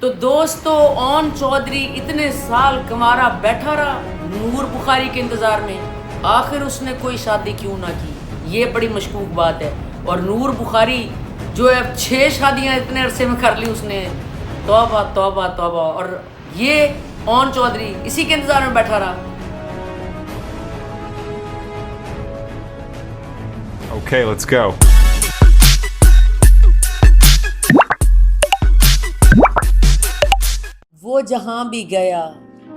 تو دوستو اون چودھری اتنے سال کمارا بیٹھا رہا نور بخاری کے انتظار میں، آخر اس نے کوئی شادی کیوں نہ کی؟ یہ بڑی مشکوک بات ہے۔ اور نور بخاری جو ہے 6 شادیاں اتنے عرصے میں کر لی اس نے، توبہ توبہ توبہ، اور یہ اون چودھری اسی کے انتظار میں بیٹھا رہا۔ Okay, let's go. وہ جہاں بھی گیا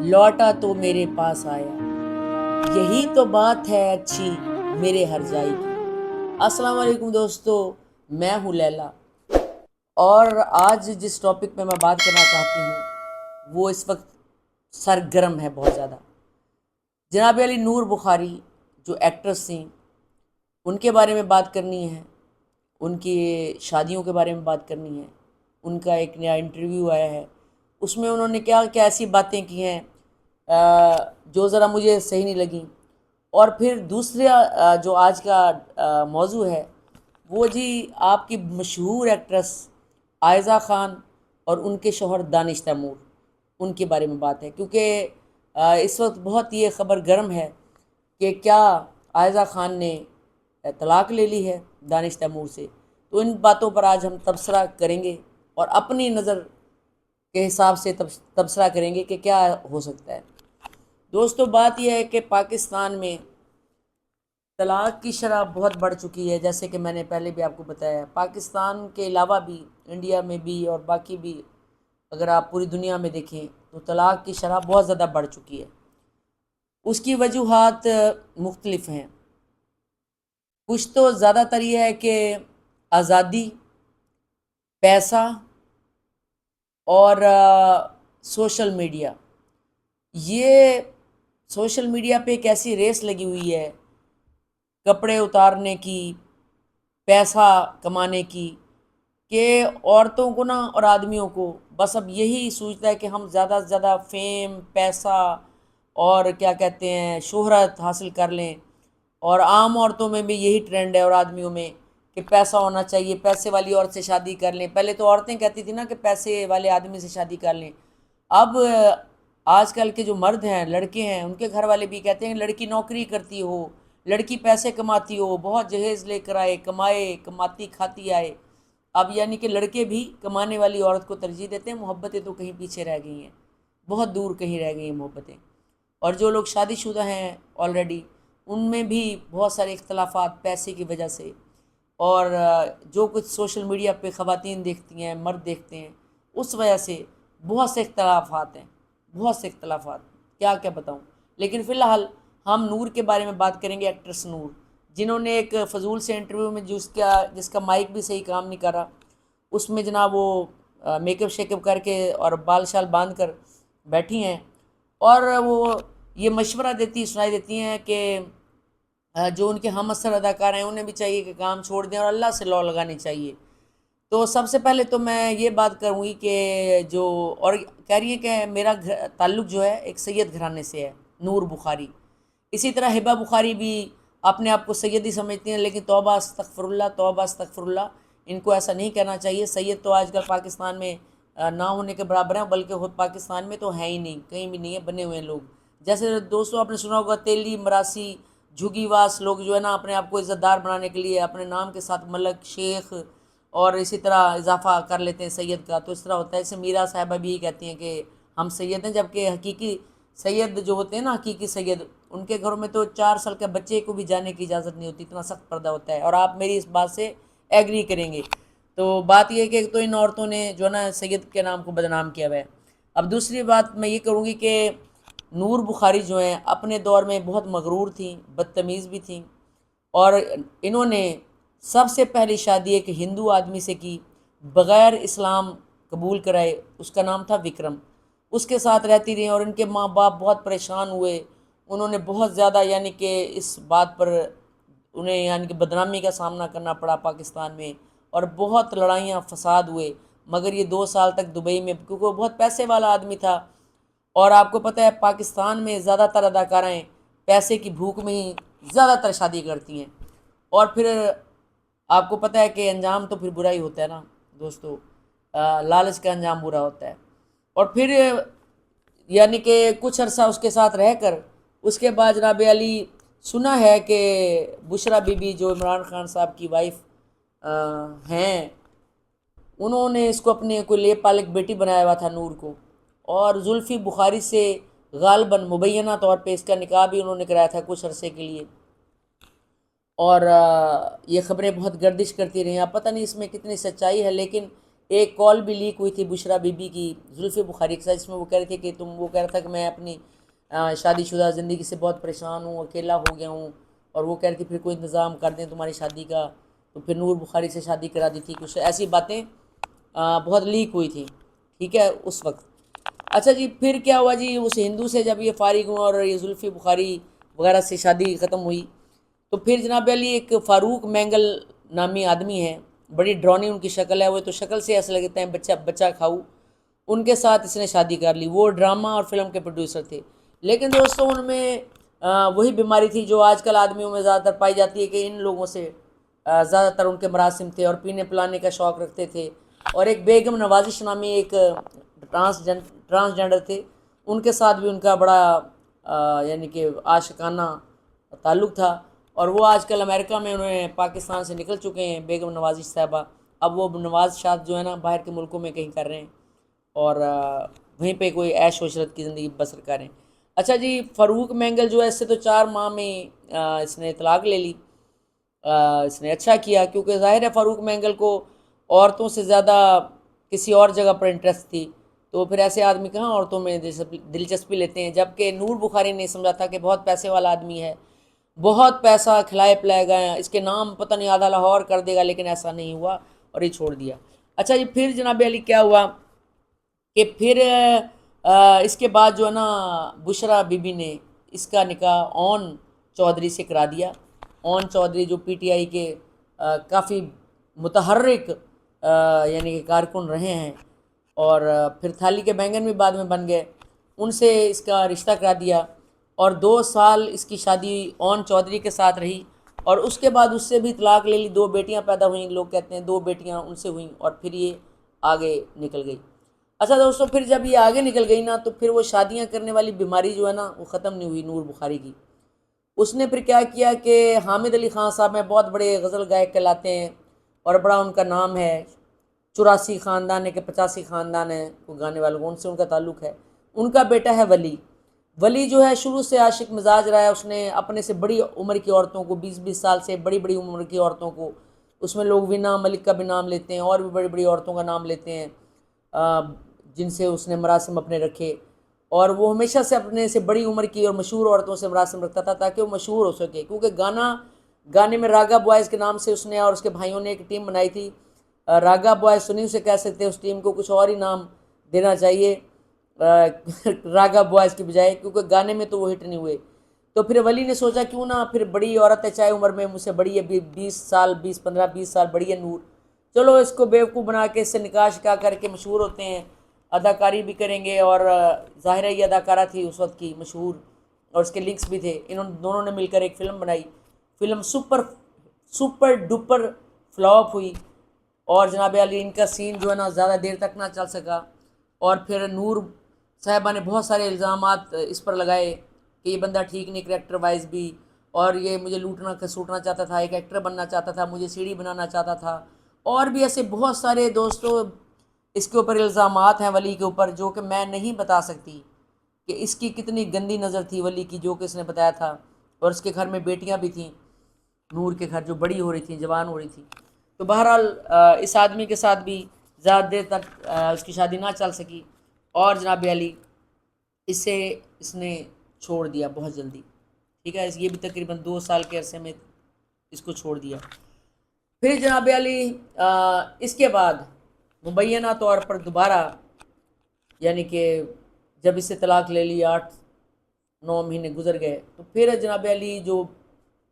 لوٹا تو میرے پاس آیا، یہی تو بات ہے اچھی میرے ہر جائی کی۔ السلام علیکم دوستو، میں ہوں لیلا، اور آج جس ٹاپک پہ میں بات کرنا چاہتی ہوں وہ اس وقت سرگرم ہے بہت زیادہ۔ جناب علی نور بخاری جو ایکٹریس تھیں، ان کے بارے میں بات کرنی ہے، ان کی شادیوں کے بارے میں بات کرنی ہے۔ ان کا ایک نیا انٹرویو آیا ہے، اس میں انہوں نے کیا کیا ایسی باتیں کی ہیں جو ذرا مجھے صحیح نہیں لگیں۔ اور پھر دوسرا جو آج کا موضوع ہے وہ جی آپ کی مشہور ایکٹریس عائزہ خان اور ان کے شوہر دانش تیمور، ان کے بارے میں بات ہے، کیونکہ اس وقت بہت یہ خبر گرم ہے کہ کیا عائزہ خان نے طلاق لے لی ہے دانش تیمور سے۔ تو ان باتوں پر آج ہم تبصرہ کریں گے اور اپنی نظر کے حساب سے تبصرہ کریں گے کہ کیا ہو سکتا ہے۔ دوستو بات یہ ہے کہ پاکستان میں طلاق کی شرح بہت بڑھ چکی ہے، جیسے کہ میں نے پہلے بھی آپ کو بتایا۔ پاکستان کے علاوہ بھی انڈیا میں بھی اور باقی بھی اگر آپ پوری دنیا میں دیکھیں تو طلاق کی شرح بہت زیادہ بڑھ چکی ہے۔ اس کی وجوہات مختلف ہیں، کچھ تو زیادہ تر یہ ہے کہ آزادی، پیسہ اور سوشل میڈیا۔ یہ سوشل میڈیا پہ ایک ایسی ریس لگی ہوئی ہے کپڑے اتارنے کی، پیسہ کمانے کی، کہ عورتوں کو نا اور آدمیوں کو بس اب یہی سوچتا ہے کہ ہم زیادہ سے زیادہ فیم، پیسہ اور کیا کہتے ہیں شہرت حاصل کر لیں۔ اور عام عورتوں میں بھی یہی ٹرینڈ ہے اور آدمیوں میں کہ پیسہ ہونا چاہیے، پیسے والی عورت سے شادی کر لیں۔ پہلے تو عورتیں کہتی تھیں نا کہ پیسے والے آدمی سے شادی کر لیں، اب آج کل کے جو مرد ہیں، لڑکے ہیں، ان کے گھر والے بھی کہتے ہیں لڑکی نوکری کرتی ہو، لڑکی پیسے کماتی ہو، بہت جہیز لے کر آئے، کمائے، کماتی کھاتی آئے۔ اب یعنی کہ لڑکے بھی کمانے والی عورت کو ترجیح دیتے ہیں۔ محبتیں تو کہیں پیچھے رہ گئی ہیں، بہت دور کہیں رہ گئی ہیں محبتیں۔ اور جو لوگ شادی شدہ ہیں آلریڈی، ان میں بھی بہت سارے اختلافات پیسے کی وجہ سے، اور جو کچھ سوشل میڈیا پہ خواتین دیکھتی ہیں، مرد دیکھتے ہیں، اس وجہ سے بہت سے اختلافات ہیں، بہت سے اختلافات، کیا کیا بتاؤں۔ لیکن فی الحال ہم نور کے بارے میں بات کریں گے، ایکٹریس نور، جنہوں نے ایک فضول سے انٹرویو میں جس کا مائک بھی صحیح کام نہیں کر رہا، اس میں جناب وہ میک اپ شیک اپ کر کے اور بال شال باندھ کر بیٹھی ہیں، اور وہ یہ مشورہ سنائی دیتی ہیں کہ جو ان کے ہم اثر اداکار ہیں انہیں بھی چاہیے کہ کام چھوڑ دیں اور اللہ سے لو لگانی چاہیے۔ تو سب سے پہلے تو میں یہ بات کروں گی کہ جو اور کہہ رہی ہیں کہ میرا تعلق جو ہے ایک سید گھرانے سے ہے، نور بخاری۔ اسی طرح ہبہ بخاری بھی اپنے آپ کو سیدی سمجھتی ہیں، لیکن توبہ استغفر اللہ، توبہ استغفر اللہ، ان کو ایسا نہیں کہنا چاہیے۔ سید تو آج کل پاکستان میں نہ ہونے کے برابر ہیں، بلکہ خود پاکستان میں تو ہے ہی نہیں، کہیں بھی نہیں ہے، بنے ہوئے ہیں لوگ۔ جیسے دوستوں آپ نے سنا ہوگا تیلی، مراسی، جھگی واس لوگ جو ہے نا اپنے آپ کو عزت دار بنانے کے لیے اپنے نام کے ساتھ ملک، شیخ اور اسی طرح اضافہ کر لیتے ہیں سید کا، تو اس طرح ہوتا ہے۔ جیسے میرا صاحبہ بھی کہتی ہیں کہ ہم سید ہیں، جبکہ حقیقی سید جو ہوتے ہیں نا، حقیقی سید، ان کے گھروں میں تو 4 سال کے بچے کو بھی جانے کی اجازت نہیں ہوتی، اتنا سخت پردہ ہوتا ہے، اور آپ میری اس بات سے ایگری کریں گے۔ تو بات یہ ہے کہ تو ان عورتوں نے جو ہے نا سید کے نام کو بدنام کیا ہوا ہے۔ اب دوسری بات میں یہ کروں گی کہ نور بخاری جو ہیں اپنے دور میں بہت مغرور تھیں، بدتمیز بھی تھیں، اور انہوں نے سب سے پہلی شادی ایک ہندو آدمی سے کی بغیر اسلام قبول کرائے، اس کا نام تھا وکرم۔ اس کے ساتھ رہتی رہیں اور ان کے ماں باپ بہت پریشان ہوئے، انہوں نے بہت زیادہ یعنی کہ اس بات پر انہیں یعنی کہ بدنامی کا سامنا کرنا پڑا پاکستان میں، اور بہت لڑائیاں فساد ہوئے، مگر یہ 2 سال تک دبئی میں، کیونکہ وہ بہت پیسے والا آدمی تھا۔ اور آپ کو پتہ ہے پاکستان میں زیادہ تر اداکارائیں پیسے کی بھوک میں ہی زیادہ تر شادی کرتی ہیں، اور پھر آپ کو پتہ ہے کہ انجام تو پھر برا ہی ہوتا ہے نا دوستو، لالچ کا انجام برا ہوتا ہے۔ اور پھر یعنی کہ کچھ عرصہ اس کے ساتھ رہ کر اس کے بعد جناب علی سنا ہے کہ بشرا بی بی جو عمران خان صاحب کی وائف ہیں، انہوں نے اس کو اپنے کوئی لے پالک بیٹی بنایا ہوا تھا نور کو، اور زلفی بخاری سے غالباً مبینہ طور پہ اس کا نکاح بھی انہوں نے کرایا تھا کچھ عرصے کے لیے، اور یہ خبریں بہت گردش کرتی رہیں. اب پتہ نہیں اس میں کتنی سچائی ہے، لیکن ایک کال بھی لیک ہوئی تھی بشرا بی بی کی زلفی بخاری کے ساتھ، جس میں وہ کہہ رہی تھی کہ وہ کہہ رہا تھا کہ میں اپنی شادی شدہ زندگی سے بہت پریشان ہوں، اکیلا ہو گیا ہوں، اور وہ کہہ رہی تھی پھر کوئی انتظام کر دیں تمہاری شادی کا، تو پھر نور بخاری سے شادی کرا دی تھی. کچھ ایسی باتیں بہت لیک ہوئی تھی، ٹھیک ہے، اس وقت. اچھا جی، پھر کیا ہوا جی، اس ہندو سے جب یہ فارغ ہوں اور یہ زلفی بخاری وغیرہ سے شادی ختم ہوئی، تو پھر جناب علی ایک فاروق مینگل نامی آدمی ہے، بڑی ڈرونی ان کی شکل ہے، وہ تو شکل سے ایسے لگتے ہیں بچہ کھاؤ، ان کے ساتھ اس نے شادی کر لی. وہ ڈرامہ اور فلم کے پروڈیوسر تھے، لیکن دوستوں ان میں وہی بیماری تھی جو آج کل آدمیوں میں زیادہ تر پائی جاتی ہے، کہ ان لوگوں سے زیادہ تر ان کے مراسم تھے اور پینے پلانے کا شوق رکھتے تھے. اور ایک بیگم نوازش نامی ایک ٹرانسجینڈر تھے، ان کے ساتھ بھی ان کا بڑا یعنی کہ عاشقانہ تعلق تھا، اور وہ آج کل امریکہ میں انہیں پاکستان سے نکل چکے ہیں بیگم نوازش صاحبہ. اب وہ نواز شاد جو ہے نا باہر کے ملکوں میں کہیں کر رہے ہیں، اور وہیں پہ کوئی عیش و عشرت کی زندگی بسر کریں. اچھا جی، فاروق مینگل جو ہے اس سے تو 4 ماہ میں اس نے طلاق لے لی. اس نے اچھا کیا، کیونکہ ظاہر ہے فاروق مینگل کو عورتوں سے زیادہ کسی اور جگہ پر انٹرسٹ تھی، تو پھر ایسے آدمی کہاں عورتوں میں دلچسپی لیتے ہیں. جبکہ نور بخاری نے سمجھا تھا کہ بہت پیسے والا آدمی ہے، بہت پیسہ کھلائے پلائے گا، اس کے نام پتہ نہیں آدھا لاہور کر دے گا، لیکن ایسا نہیں ہوا اور یہ چھوڑ دیا. اچھا جی، پھر جناب علی کیا ہوا کہ پھر اس کے بعد جو ہے نا بشرا بی بی نے اس کا نکاح اون چودھری سے کرا دیا. اون چودھری جو پی ٹی آئی کے کافی متحرک یعنی کہ کارکن رہے ہیں، اور پھر تھالی کے بینگن بھی بعد میں بن گئے، ان سے اس کا رشتہ کرا دیا. اور 2 سال اس کی شادی اون چودھری کے ساتھ رہی، اور اس کے بعد اس سے بھی طلاق لے لی. 2 بیٹیاں پیدا ہوئیں، لوگ کہتے ہیں 2 بیٹیاں ان سے ہوئیں، اور پھر یہ آگے نکل گئی. اچھا دوستوں، پھر جب یہ آگے نکل گئی نا، تو پھر وہ شادیاں کرنے والی بیماری جو ہے نا وہ ختم نہیں ہوئی نور بخاری کی. اس نے پھر کیا کیا کہ حامد علی خان صاحب میں بہت بڑے غزل گائک کہلاتے ہیں، اور بڑا ان کا نام ہے، 84 خاندان ہے کہ 85 خاندان ہے گانے والوں کو، ان سے ان کا تعلق ہے. ان کا بیٹا ہے ولی. ولی جو ہے شروع سے عاشق مزاج رہا ہے، اس نے اپنے سے بڑی عمر کی عورتوں کو، 20 سال سے بڑی بڑی عمر کی عورتوں کو، اس میں لوگ وینا ملک کا بھی نام لیتے ہیں، اور بھی بڑی بڑی عورتوں کا نام لیتے ہیں جن سے اس نے مراسم اپنے رکھے. اور وہ ہمیشہ سے اپنے سے بڑی عمر کی اور مشہور عورتوں سے مراسم رکھتا تھا تاکہ وہ مشہور ہو سکے، کیونکہ گانے میں راگا بوائز کے نام سے اس نے اور اس کے بھائیوں نے ایک ٹیم بنائی تھی. راگا بوائز تو نہیں اسے کہہ سکتے، اس ٹیم کو کچھ اور ہی نام دینا چاہیے راگا بوائز کی بجائے، کیونکہ گانے میں تو وہ ہٹ نہیں ہوئے. تو پھر ولی نے سوچا کیوں نہ، پھر بڑی عورت ہے چاہے عمر میں مجھ سے بڑی ہے، 15 20 سال بڑی ہے نور، چلو اس کو بیوقوف بنا کے اس سے نکاح شکا کر کے مشہور ہوتے ہیں، اداکاری بھی کریں گے. اور ظاہر ہے یہ اداکارہ تھی اس وقت کی مشہور، اور اس کے لنکس بھی تھے. دونوں نے مل کر ایک فلم بنائی. فلم سپر ڈپر فلاپ ہوئی، اور جناب علی ان کا سین جو ہے نا زیادہ دیر تک نہ چل سکا. اور پھر نور صاحبہ نے بہت سارے الزامات اس پر لگائے کہ یہ بندہ ٹھیک نہیں کریکٹر وائز بھی، اور یہ مجھے لوٹنا سوٹنا چاہتا تھا، ایک ایکٹر بننا چاہتا تھا، مجھے سیڑھی بنانا چاہتا تھا، اور بھی ایسے بہت سارے دوستوں اس کے اوپر الزامات ہیں ولی کے اوپر، جو کہ میں نہیں بتا سکتی کہ اس کی کتنی گندی نظر تھی ولی کی، جو کہ اس نے بتایا تھا. اور اس کے گھر میں بیٹیاں بھی تھیں نور کے گھر، جو بڑی ہو رہی تھیں، جوان ہو رہی تھیں. تو بہرحال اس آدمی کے ساتھ بھی زیادہ دیر تک اس کی شادی نہ چل سکی، اور جناب علی اس نے چھوڑ دیا بہت جلدی، ٹھیک ہے. یہ بھی تقریباً 2 سال کے عرصے میں اس کو چھوڑ دیا. پھر جناب علی اس کے بعد مبینہ طور پر دوبارہ، یعنی کہ جب اس سے طلاق لے لی، 8 9 مہینے گزر گئے، تو پھر جناب علی جو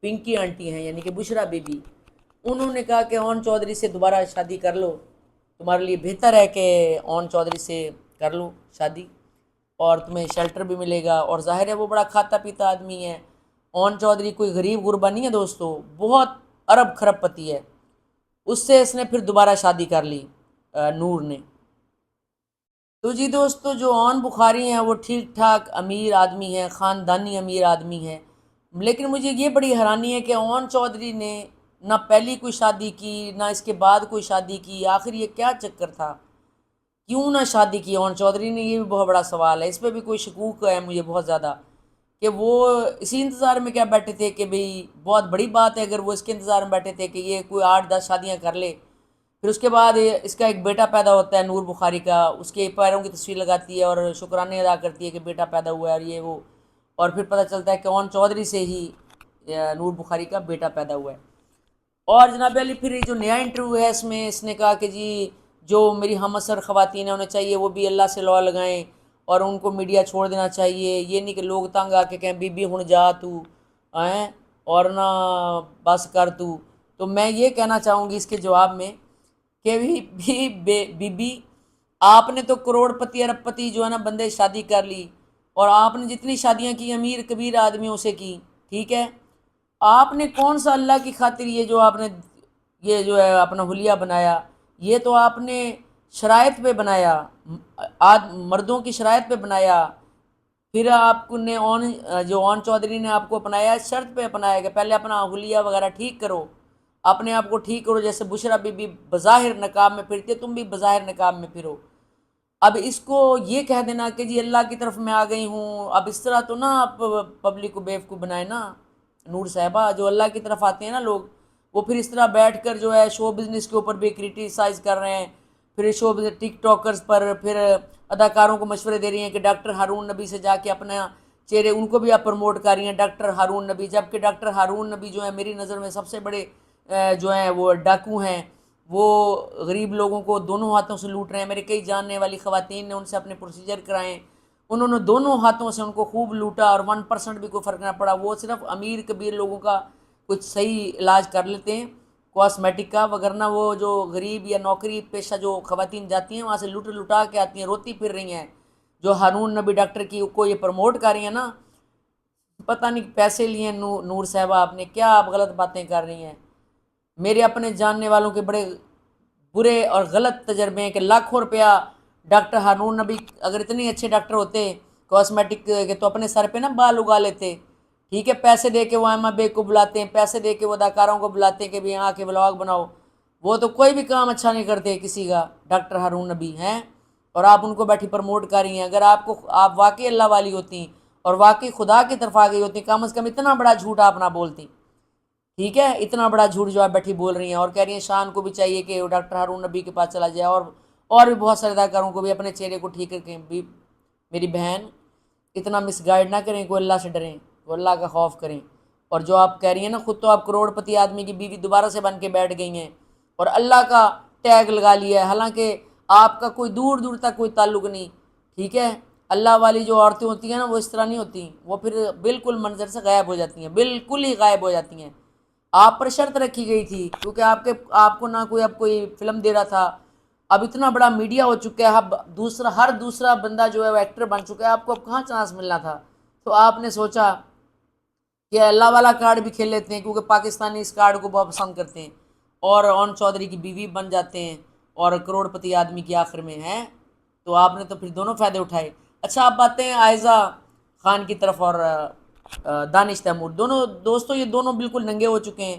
پنکی آنٹی ہیں یعنی کہ بشرا بی بی، انہوں نے کہا کہ اون چودھری سے دوبارہ شادی کر لو، تمہارے لیے بہتر ہے کہ اون چودھری سے کر لو شادی، اور تمہیں شیلٹر بھی ملے گا. اور ظاہر ہے وہ بڑا کھاتا پیتا آدمی ہے. اون چودھری کوئی غریب غربا نہیں ہے دوستو، بہت ارب خرب پتی ہے. اس سے اس نے پھر دوبارہ شادی کر لی نور نے. تو جی دوستو، جو اون بخاری ہیں وہ ٹھیک ٹھاک امیر آدمی ہیں، خاندانی امیر آدمی ہیں، لیکن مجھے یہ بڑی حیرانی ہے کہ اون چودھری نے نہ پہلی کوئی شادی کی نہ اس کے بعد کوئی شادی کی، آخر یہ کیا چکر تھا؟ کیوں نہ شادی کی اون چودھری نے؟ یہ بھی بہت بڑا سوال ہے، اس پہ بھی کوئی شکوک ہے مجھے بہت زیادہ، کہ وہ اسی انتظار میں کیا بیٹھے تھے کہ بھئی بہت بڑی بات ہے اگر وہ اس کے انتظار میں بیٹھے تھے کہ یہ کوئی 8-10 شادیاں کر لے، پھر اس کے بعد اس کا ایک بیٹا پیدا ہوتا ہے نور بخاری کا، اس کے پیروں کی تصویر لگاتی ہے اور شکرانے ادا کرتی ہے کہ بیٹا پیدا ہوا ہے اور یہ وہ، اور پھر پتہ چلتا ہے کہ اون چودھری سے ہی نور بخاری کا بیٹا پیدا ہوا ہے۔ اور جناب علی پھر جو نیا انٹرویو ہے اس میں اس نے کہا کہ جی جو میری ہم عصر خواتین ہیں انہیں چاہیے وہ بھی اللہ سے لو لگائیں اور ان کو میڈیا چھوڑ دینا چاہیے، یہ نہیں کہ لوگ تنگ آ کے کہیں بی بی ہن جا تو آئیں اور نہ بس کر تو میں یہ کہنا چاہوں گی اس کے جواب میں کہ بی بی آپ نے تو کروڑ پتی ارب پتی جو ہے نا بندے شادی کر لی، اور آپ نے جتنی شادیاں کی امیر کبیر آدمیوں سے کی، ٹھیک ہے، آپ نے کون سا اللہ کی خاطر یہ جو آپ نے یہ جو ہے اپنا حلیہ بنایا، یہ تو آپ نے شرائط پہ بنایا، مردوں کی شرائط پہ بنایا، پھر آپ نے اون چودھری نے آپ کو اپنایا اس شرط پہ اپنایا کہ پہلے اپنا حلیہ وغیرہ ٹھیک کرو، اپنے آپ کو ٹھیک کرو، جیسے بشرا بی بی بظاہر نقاب میں پھرتی ہے تم بھی بظاہر نقاب میں پھرو۔ اب اس کو یہ کہہ دینا کہ جی اللہ کی طرف میں آ گئی ہوں، اب اس طرح تو نہ آپ پبلک کو بیوقوف بنائے نا نور صاحبہ، جو اللہ کی طرف آتے ہیں نا لوگ وہ پھر اس طرح بیٹھ کر جو ہے شو بزنس کے اوپر بھی کرٹیسائز کر رہے ہیں، پھر شو بزنس ٹک ٹاکرز پر پھر اداکاروں کو مشورے دے رہی ہیں کہ ڈاکٹر ہارون نبی سے جا کے اپنا چہرے ان کو بھی آپ پروموٹ کر رہی ہیں، ڈاکٹر ہارون نبی، جبکہ ڈاکٹر ہارون نبی جو ہے میری نظر میں سب سے بڑے جو ہیں وہ ڈاکو ہیں، وہ غریب لوگوں کو دونوں ہاتھوں سے لوٹ رہے ہیں، میرے کئی جاننے والی خواتین نے ان سے اپنے پروسیجر کرائیں، انہوں نے دونوں ہاتھوں سے ان کو خوب لوٹا اور 1% بھی کوئی فرق نہ پڑا، وہ صرف امیر کبیر لوگوں کا کچھ صحیح علاج کر لیتے ہیں کاسمیٹک کا، وگرنہ وہ جو غریب یا نوکری پیشہ جو خواتین جاتی ہیں وہاں سے لوٹ لٹا کے آتی ہیں، روتی پھر رہی ہیں، جو ہارون نبی ڈاکٹر کی کو یہ پروموٹ کر رہی ہیں نا، پتہ نہیں پیسے لیے نور صاحبہ آپ نے کیا، آپ غلط باتیں کر رہی ہیں۔ میرے اپنے جاننے والوں کے بڑے برے اور غلط تجربے ہیں کہ لاکھوں روپیہ ڈاکٹر ہارون نبی اگر اتنے اچھے ڈاکٹر ہوتے کاسمیٹک کے تو اپنے سر پہ نا بال اگا لیتے، ٹھیک ہے، پیسے دے کے وہ ایما بے کو بلاتے ہیں، پیسے دے کے وہ اداکاروں کو بلاتے ہیں کہ بھی یہاں کے ولاگ بناؤ، وہ تو کوئی بھی کام اچھا نہیں کرتے کسی کا، ڈاکٹر ہارون نبی ہیں، اور آپ ان کو بیٹھی پروموٹ کر رہی ہیں۔ اگر آپ واقعی اللہ والی ہوتی اور واقعی خدا کی طرف آ گئی ہوتی، کم از کم اتنا بڑا جھوٹ آپ نہ بولتی، ٹھیک ہے، اتنا بڑا جھوٹ جو آپ بیٹھی بول رہی ہیں، اور کہہ رہی ہیں شان کو بھی چاہیے کہ وہ ڈاکٹر ہارون نبی کے پاس چلا جائے، اور بھی بہت سارے اداکاروں کو بھی اپنے چہرے کو ٹھیک رکھیں۔ بھی میری بہن اتنا مس گائیڈ نہ کریں، کوئی اللہ سے ڈریں، وہ اللہ کا خوف کریں، اور جو آپ کہہ رہی ہیں نا خود تو آپ کروڑ پتی آدمی کی بیوی دوبارہ سے بن کے بیٹھ گئی ہیں اور اللہ کا ٹیگ لگا لیا ہے، حالانکہ آپ کا کوئی دور دور تک کوئی تعلق نہیں، ٹھیک ہے، اللہ والی جو عورتیں ہوتی ہیں نا وہ اس طرح نہیں ہوتی، وہ پھر بالکل منظر سے غائب ہو جاتی ہیں، بالکل ہی غائب ہو جاتی ہیں۔ آپ پر شرط رکھی گئی تھی کیونکہ آپ کو نہ کوئی اب کوئی فلم دے رہا تھا، اب اتنا بڑا میڈیا ہو چکا ہے، اب ہر دوسرا بندہ جو ہے وہ ایکٹر بن چکا ہے، آپ کو اب کہاں چانس ملنا تھا؟ تو آپ نے سوچا کہ اللہ والا کارڈ بھی کھیل لیتے ہیں کیونکہ پاکستانی اس کارڈ کو بہت پسند کرتے ہیں، اور اون چودھری کی بیوی بن جاتے ہیں اور کروڑ پتی آدمی کی آخر میں ہیں، تو آپ نے تو پھر دونوں فائدے اٹھائے۔ اچھا آپ باتیں ہیں عائزہ خان کی طرف اور دانش تیمور، دونوں دوستوں یہ دونوں بالکل ننگے ہو چکے ہیں،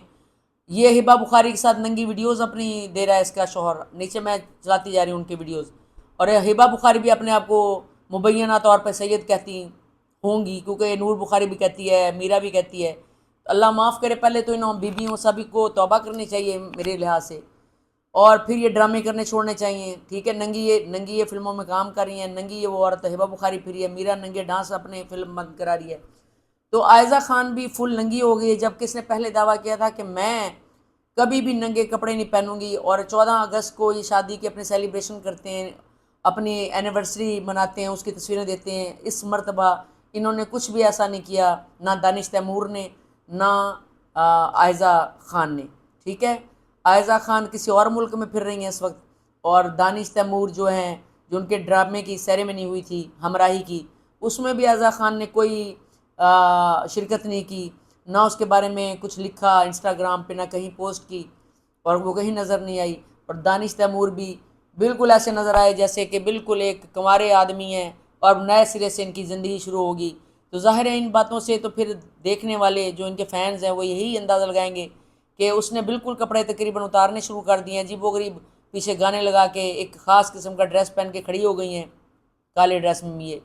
یہ ہبا بخاری کے ساتھ ننگی ویڈیوز اپنی دے رہا ہے اس کا شوہر، نیچے میں چلاتی جا رہی ہوں ان کی ویڈیوز، اور ہبا بخاری بھی اپنے آپ کو مبینہ طور پہ سید کہتی ہوں گی کیونکہ نور بخاری بھی کہتی ہے، میرا بھی کہتی ہے، اللہ معاف کرے، پہلے تو انہوں بیویوں سبھی کو توبہ کرنی چاہیے میرے لحاظ سے، اور پھر یہ ڈرامے کرنے چھوڑنے چاہیے، ٹھیک ہے، ننگی یہ فلموں میں کام کر رہی ہیں، ننگی یہ وہ عورت ہبا بخاری پھر یہ میرا ننگے ڈانس اپنے فلم بند کرا رہی ہے، تو عائزہ خان بھی فل ننگی ہو گئی ہے، جبکہ اس نے پہلے دعویٰ کیا تھا کہ میں کبھی بھی ننگے کپڑے نہیں پہنوں گی، اور 14 اگست کو یہ شادی کے اپنے سیلیبریشن کرتے ہیں، اپنی اینیورسری مناتے ہیں، اس کی تصویریں دیتے ہیں، اس مرتبہ انہوں نے کچھ بھی ایسا نہیں کیا، نہ دانش تیمور نے نہ عائزہ خان نے، ٹھیک ہے، عائزہ خان کسی اور ملک میں پھر رہی ہیں اس وقت، اور دانش تیمور جو ہیں جو ان کے ڈرامے کی سیریمنی ہوئی تھی ہمراہی کی، اس میں بھی عائزہ خان نے کوئی شرکت نہیں کی، نہ اس کے بارے میں کچھ لکھا انسٹاگرام پہ، نہ کہیں پوسٹ کی، اور وہ کہیں نظر نہیں آئی، اور دانش تیمور بھی بالکل ایسے نظر آئے جیسے کہ بالکل ایک کنوارے آدمی ہیں اور نئے سرے سے ان کی زندگی شروع ہوگی۔ تو ظاہر ہے ان باتوں سے تو پھر دیکھنے والے جو ان کے فینز ہیں وہ یہی اندازہ لگائیں گے کہ اس نے بالکل کپڑے تقریباً اتارنے شروع کر دیے ہیں، عجیب و غریب پیچھے گانے لگا کے ایک خاص قسم کا ڈریس پہن کے کھڑی ہو گئی ہیں، کالے ڈریس میں یہ،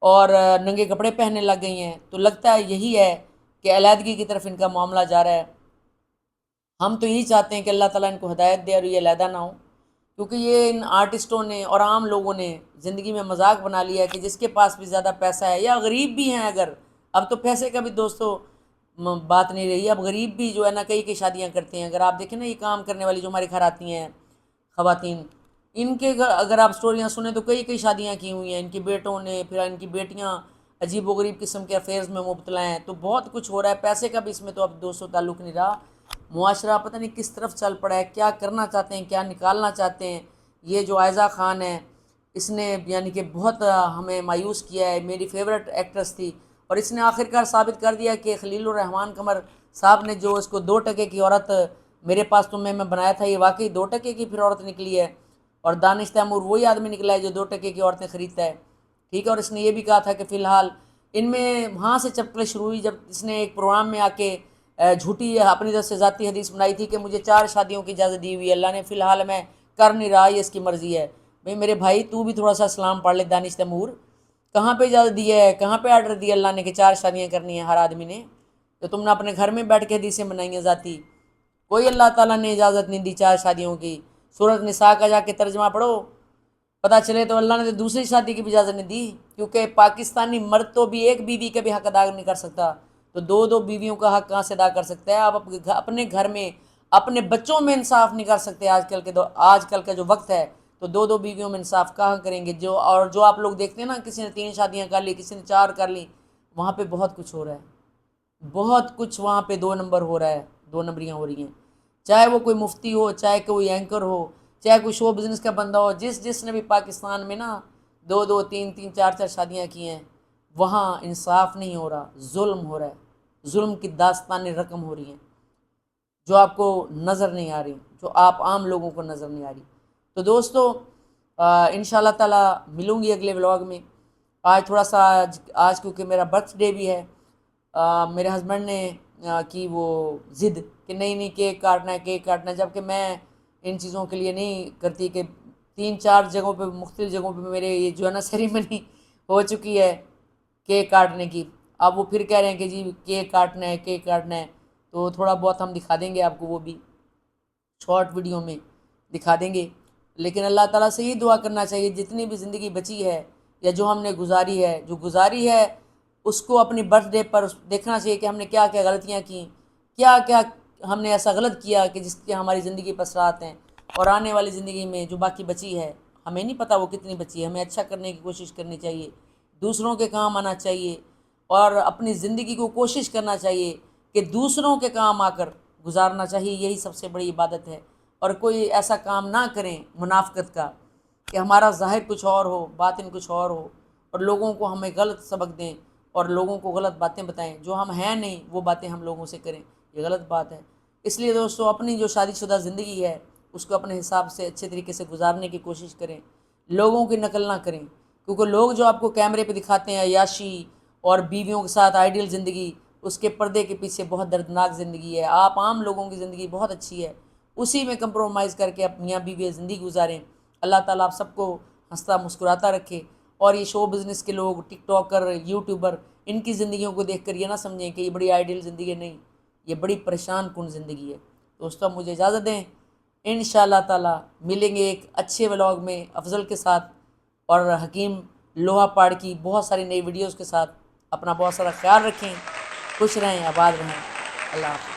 اور ننگے کپڑے پہننے لگ گئی ہیں۔ تو لگتا ہے یہی ہے کہ علیحدگی کی طرف ان کا معاملہ جا رہا ہے۔ ہم تو یہی چاہتے ہیں کہ اللہ تعالیٰ ان کو ہدایت دے اور یہ علیحدہ نہ ہو، کیونکہ یہ ان آرٹسٹوں نے اور عام لوگوں نے زندگی میں مذاق بنا لیا ہے کہ جس کے پاس بھی زیادہ پیسہ ہے یا غریب بھی ہیں، اگر اب تو پیسے کا بھی دوستو بات نہیں رہی، اب غریب بھی جو ہے نا کئی شادیاں کرتے ہیں۔ اگر آپ دیکھیں نا یہ کام کرنے والی جو ہمارے گھر آتی ہیں خواتین، ان کے اگر آپ سٹوریاں سنیں تو کئی شادیاں کی ہوئی ہیں ان کے بیٹوں نے، پھر ان کی بیٹیاں عجیب و غریب قسم کے افیئرز میں مبتلا ہیں۔ تو بہت کچھ ہو رہا ہے، پیسے کا بھی اس میں تو اب دوستوں تعلق نہیں رہا۔ معاشرہ پتہ نہیں کس طرف چل پڑا ہے، کیا کرنا چاہتے ہیں، کیا نکالنا چاہتے ہیں۔ یہ جو عائزہ خان ہے اس نے یعنی کہ بہت ہمیں مایوس کیا ہے، میری فیورٹ ایکٹریس تھی، اور اس نے آخرکار ثابت کر دیا کہ خلیل الرحمان قمر صاحب نے جو اس کو 2 کی عورت میرے پاس تمہیں میں بنایا تھا، یہ واقعی 2 کی پھر عورت نکلی ہے، اور دانش تیمور وہی آدمی نکلا ہے جو 2 کی عورتیں خریدتا ہے، ٹھیک ہے۔ اور اس نے یہ بھی کہا تھا کہ فی الحال ان میں وہاں سے چپکلیں شروع ہوئی جب اس نے ایک پروگرام میں آ کے جھوٹی اپنی طرف سے ذاتی حدیث بنائی تھی کہ مجھے 4 شادیوں کی اجازت دی ہوئی ہے اللہ نے، فی الحال میں کر نہیں رہا، یہ اس کی مرضی ہے۔ بھئی میرے بھائی تو بھی تھوڑا سا اسلام پڑھ لے دانش تیمور، کہاں پہ اجازت دی ہے، کہاں پہ آرڈر دیا اللہ نے کہ 4 شادیاں کرنی ہیں ہر آدمی نے؟ تو تم نے اپنے گھر میں بیٹھ کے حدیثیں بنائی ہیں ذاتی، کوئی اللہ تعالیٰ نے اجازت نہیں دی 4 شادیوں کی۔ سورۃ نساء کا جا کے ترجمہ پڑھو، پتہ چلے تو اللہ نے تو دوسری شادی کی بھی اجازت نہیں دی، کیونکہ پاکستانی مرد تو بھی ایک بیوی کا بھی حق ادا نہیں کر سکتا، تو 2 بیویوں کا حق کہاں سے ادا کر سکتا ہے؟ آپ اپنے گھر میں اپنے بچوں میں انصاف نہیں کر سکتے آج کل کا جو وقت ہے، تو 2 بیویوں میں انصاف کہاں کریں گے؟ جو آپ لوگ دیکھتے ہیں نا، کسی نے 3 شادیاں کر لی، کسی نے 4 کر لی، وہاں پہ بہت کچھ ہو رہا ہے، بہت کچھ وہاں پہ 2 نمبر ہو رہا ہے، 2 نمبریاں ہو رہی ہیں، چاہے وہ کوئی مفتی ہو، چاہے کوئی اینکر ہو، چاہے کوئی شو بزنس کا بندہ ہو، جس نے بھی پاکستان میں نا 2 3 4 شادیاں کی ہیں، وہاں انصاف نہیں ہو رہا، ظلم ہو رہا ہے، ظلم کی داستانیں رقم ہو رہی ہیں جو آپ کو نظر نہیں آ رہی، جو آپ عام لوگوں کو نظر نہیں آ رہی۔ تو دوستو انشاءاللہ تعالی ملوں گی اگلے ولاگ میں۔ آج تھوڑا سا آج کیونکہ میرا برتھ ڈے بھی ہے، میرے ہسبینڈ نے کی وہ ضد کہ نہیں کیک کاٹنا ہے، کیک کاٹنا ہے، جبکہ میں ان چیزوں کے لیے نہیں کرتی، کہ 3 4 جگہوں پہ مختلف جگہوں پہ میرے یہ جو ہے نا سیریمنی ہو چکی ہے کیک کاٹنے کی۔ اب وہ پھر کہہ رہے ہیں کہ جی کیک کاٹنا ہے، کیک کاٹنا ہے، تو تھوڑا بہت ہم دکھا دیں گے آپ کو، وہ بھی شارٹ ویڈیو میں دکھا دیں گے۔ لیکن اللہ تعالیٰ سے یہ دعا کرنا چاہیے جتنی بھی زندگی بچی ہے یا جو ہم نے گزاری ہے اس کو اپنی برتھ ڈے پر دیکھنا چاہیے کہ ہم نے کیا کیا غلطیاں کیں، کیا کیا ہم نے ایسا غلط کیا کہ جس کے ہماری زندگی پر اثرات ہیں، اور آنے والی زندگی میں جو باقی بچی ہے ہمیں نہیں پتہ وہ کتنی بچی ہے، ہمیں اچھا کرنے کی کوشش کرنی چاہیے، دوسروں کے کام آنا چاہیے، اور اپنی زندگی کو کوشش کرنا چاہیے کہ دوسروں کے کام آ کر گزارنا چاہیے، یہی سب سے بڑی عبادت ہے۔ اور کوئی ایسا کام نہ کریں منافقت کا کہ ہمارا ظاہر کچھ اور ہو، باطن کچھ اور ہو، اور لوگوں کو ہمیں غلط سبق دیں اور لوگوں کو غلط باتیں بتائیں، جو ہم ہیں نہیں وہ باتیں ہم لوگوں سے کریں، یہ غلط بات ہے۔ اس لیے دوستو اپنی جو شادی شدہ زندگی ہے اس کو اپنے حساب سے اچھے طریقے سے گزارنے کی کوشش کریں، لوگوں کی نقل نہ کریں، کیونکہ لوگ جو آپ کو کیمرے پہ دکھاتے ہیں عیاشی اور بیویوں کے ساتھ آئیڈیل زندگی، اس کے پردے کے پیچھے بہت دردناک زندگی ہے۔ آپ عام لوگوں کی زندگی بہت اچھی ہے، اسی میں کمپرومائز کر کے اپنی بیوی زندگی گزاریں۔ اللہ تعالیٰ آپ سب کو ہنستا مسکراتا رکھے، اور یہ شو بزنس کے لوگ، ٹک ٹاکر، یوٹیوبر، ان کی زندگیوں کو دیکھ کر یہ نہ سمجھیں کہ یہ بڑی آئیڈیل زندگی ہے، نہیں، یہ بڑی پریشان کن زندگی ہے۔ دوستو مجھے اجازت دیں، انشاءاللہ تعالیٰ ملیں گے ایک اچھے ولاگ میں افضل کے ساتھ اور حکیم لوہا پاڑ کی بہت ساری نئی ویڈیوز کے ساتھ۔ اپنا بہت سارا خیال رکھیں، خوش رہیں، آباد رہیں، اللہ حافظ۔